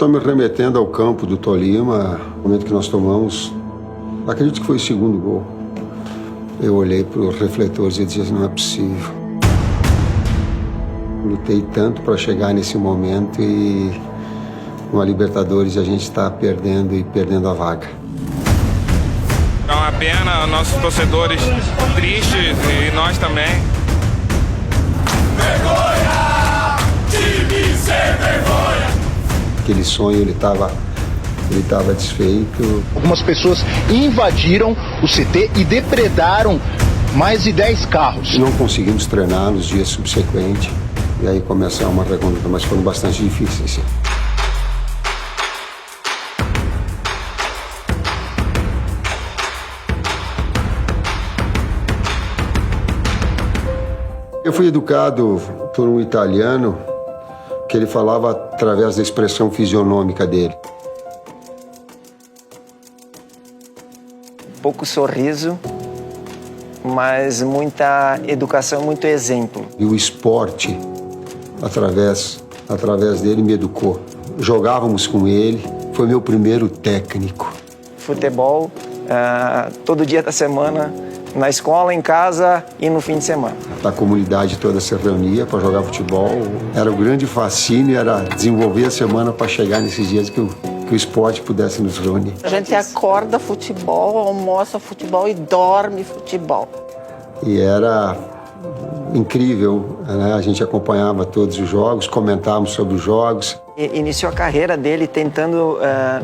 Estou me remetendo ao campo do Tolima, no momento que nós tomamos, acredito que foi o segundo gol. Eu olhei para os refletores e disse, não é possível. Lutei tanto para chegar nesse momento e com a Libertadores a gente está perdendo e perdendo a vaga. É uma pena, nossos torcedores tristes e nós também. Vergonha! Time sem vergonha! Aquele sonho, ele estava desfeito. Algumas pessoas invadiram o CT e depredaram mais de 10 carros. Não conseguimos treinar nos dias subsequentes. E aí começou uma reconduta, mas foram bastante difíceis, sim. Eu fui educado por um italiano que ele falava através da expressão fisionômica dele. Pouco sorriso, mas muita educação, muito exemplo. E o esporte, através dele, me educou. Jogávamos com ele, foi meu primeiro técnico. Futebol, todo dia da semana, na escola, em casa e no fim de semana. A comunidade toda se reunia para jogar futebol. Era o grande fascínio, era desenvolver a semana para chegar nesses dias que o esporte pudesse nos reunir. A gente acorda futebol, almoça futebol e dorme futebol. E era incrível, né? A gente acompanhava todos os jogos, comentávamos sobre os jogos. Iniciou a carreira dele tentando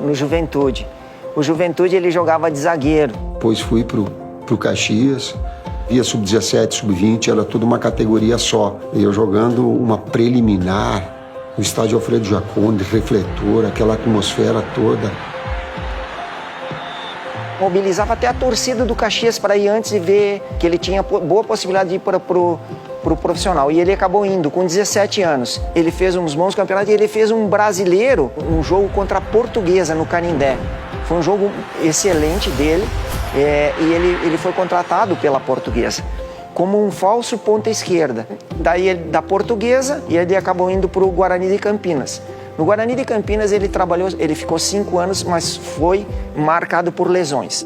no Juventude. O Juventude ele jogava de zagueiro. Depois fui pro Caxias, via sub-17, sub-20, era tudo uma categoria só. E eu jogando uma preliminar no estádio Alfredo Jaconi, refletor, aquela atmosfera toda. Mobilizava até a torcida do Caxias para ir antes e ver que ele tinha boa possibilidade de ir para o profissional. E ele acabou indo com 17 anos. Ele fez uns bons campeonatos e ele fez um brasileiro, um jogo contra a Portuguesa no Canindé. Foi um jogo excelente dele. E ele foi contratado pela Portuguesa como um falso ponta esquerda. Daí da Portuguesa e ele acabou indo para o Guarani de Campinas. No Guarani de Campinas ele ficou 5 anos, mas foi marcado por lesões.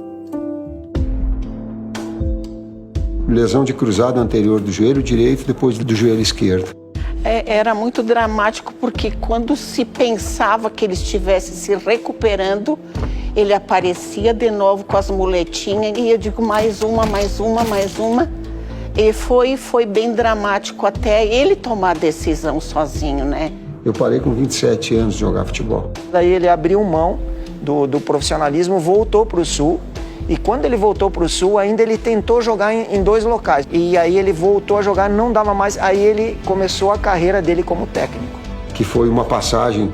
Lesão de cruzado anterior do joelho direito, depois do joelho esquerdo. Era muito dramático porque quando se pensava que ele estivesse se recuperando, ele aparecia de novo com as muletinhas e eu digo mais uma. E foi bem dramático até ele tomar a decisão sozinho, né? Eu parei com 27 anos de jogar futebol. Daí ele abriu mão do profissionalismo, voltou para o Sul. E quando ele voltou para o Sul, ainda ele tentou jogar em 2 locais. E aí ele voltou a jogar, não dava mais. Aí ele começou a carreira dele como técnico. Que foi uma passagem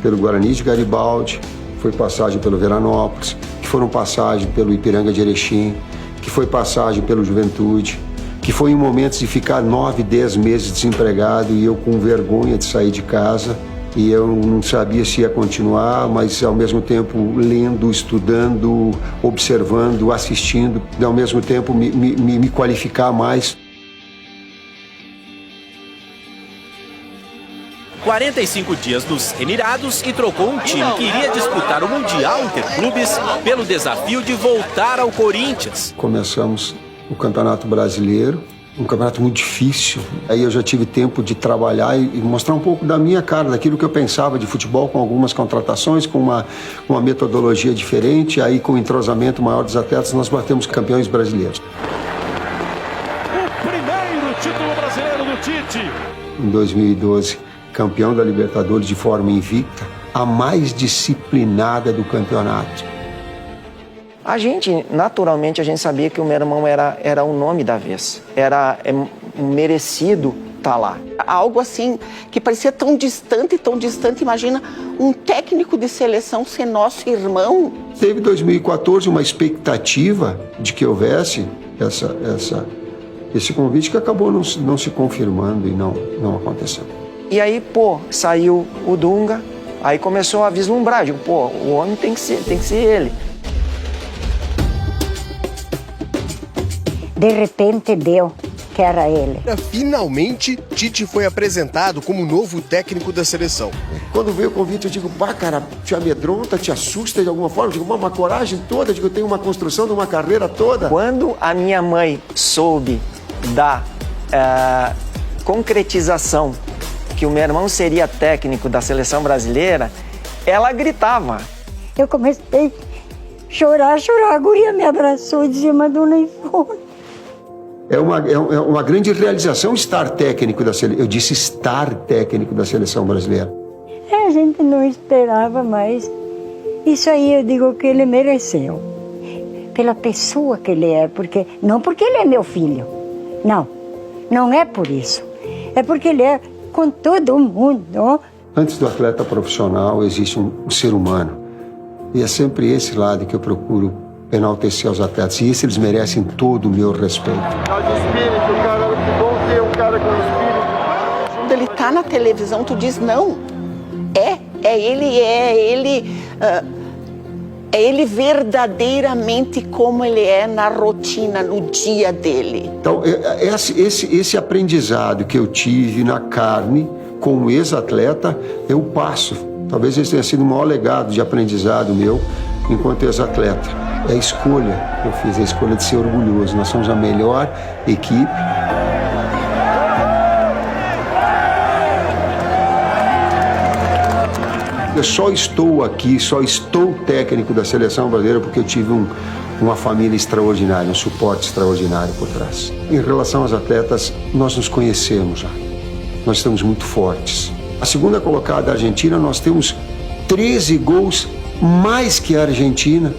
pelo Guarani de Garibaldi, foi passagem pelo Veranópolis, que foram passagem pelo Ipiranga de Erechim, que foi passagem pelo Juventude, que foi em momentos de ficar 9, 10 meses desempregado e eu com vergonha de sair de casa. E eu não sabia se ia continuar, mas ao mesmo tempo lendo, estudando, observando, assistindo, e ao mesmo tempo me qualificar mais. 45 dias nos Emirados e trocou um time que iria disputar o Mundial Interclubes pelo desafio de voltar ao Corinthians. Começamos o Campeonato Brasileiro, um campeonato muito difícil. Aí eu já tive tempo de trabalhar e mostrar um pouco da minha cara, daquilo que eu pensava de futebol, com algumas contratações, com uma metodologia diferente. Aí com o entrosamento maior dos atletas nós batemos campeões brasileiros. O primeiro título brasileiro do Tite. Em 2012, campeão da Libertadores de forma invicta, a mais disciplinada do campeonato. Naturalmente, a gente sabia que o meu irmão era o nome da vez. Era merecido estar lá. Algo assim que parecia tão distante. Imagina um técnico de seleção ser nosso irmão. Teve em 2014 uma expectativa de que houvesse esse convite que acabou não se confirmando e não aconteceu. E aí, saiu o Dunga, aí começou a vislumbrar. Digo, o homem tem que ser ele. De repente deu que era ele. Finalmente, Tite foi apresentado como novo técnico da seleção. Quando veio o convite, eu digo, pá, cara, te amedronta, te assusta de alguma forma? Eu digo, uma coragem toda, eu digo, eu tenho uma construção de uma carreira toda. Quando a minha mãe soube da concretização que o meu irmão seria técnico da seleção brasileira, ela gritava. Eu comecei a chorar, a guria me abraçou e dizia, mas dona Ivone. É uma grande realização estar técnico da seleção. Eu disse estar técnico da seleção brasileira. A gente não esperava, mas isso aí eu digo que ele mereceu. Pela pessoa que ele é, não porque ele é meu filho. Não é por isso. É porque ele é com todo mundo. Antes do atleta profissional existe um ser humano. E é sempre esse lado que eu procuro enaltecer os atletas. E esse eles merecem todo o meu respeito. Quando ele tá na televisão, tu diz não. É ele verdadeiramente como ele é na rotina, no dia dele. Então, esse aprendizado que eu tive na carne com o ex-atleta, eu passo. Talvez esse tenha sido o maior legado de aprendizado meu enquanto ex-atleta. É a escolha que eu fiz, a escolha de ser orgulhoso. Nós somos a melhor equipe. Eu só estou aqui, só estou técnico da seleção brasileira porque eu tive uma família extraordinária, um suporte extraordinário por trás. Em relação aos atletas, nós nos conhecemos já. Nós estamos muito fortes. A segunda colocada da Argentina, nós temos 13 gols mais que a Argentina.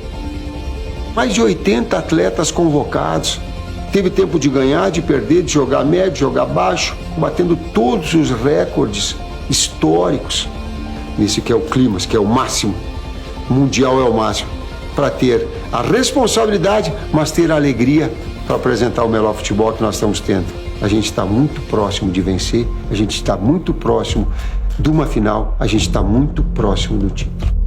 Mais de 80 atletas convocados. Teve tempo de ganhar, de perder, de jogar médio, de jogar baixo, batendo todos os recordes históricos. Esse que é o clímax, que é o máximo. O mundial é o máximo. Para ter a responsabilidade, mas ter a alegria para apresentar o melhor futebol que nós estamos tendo. A gente está muito próximo de vencer, a gente está muito próximo de uma final, a gente está muito próximo do título.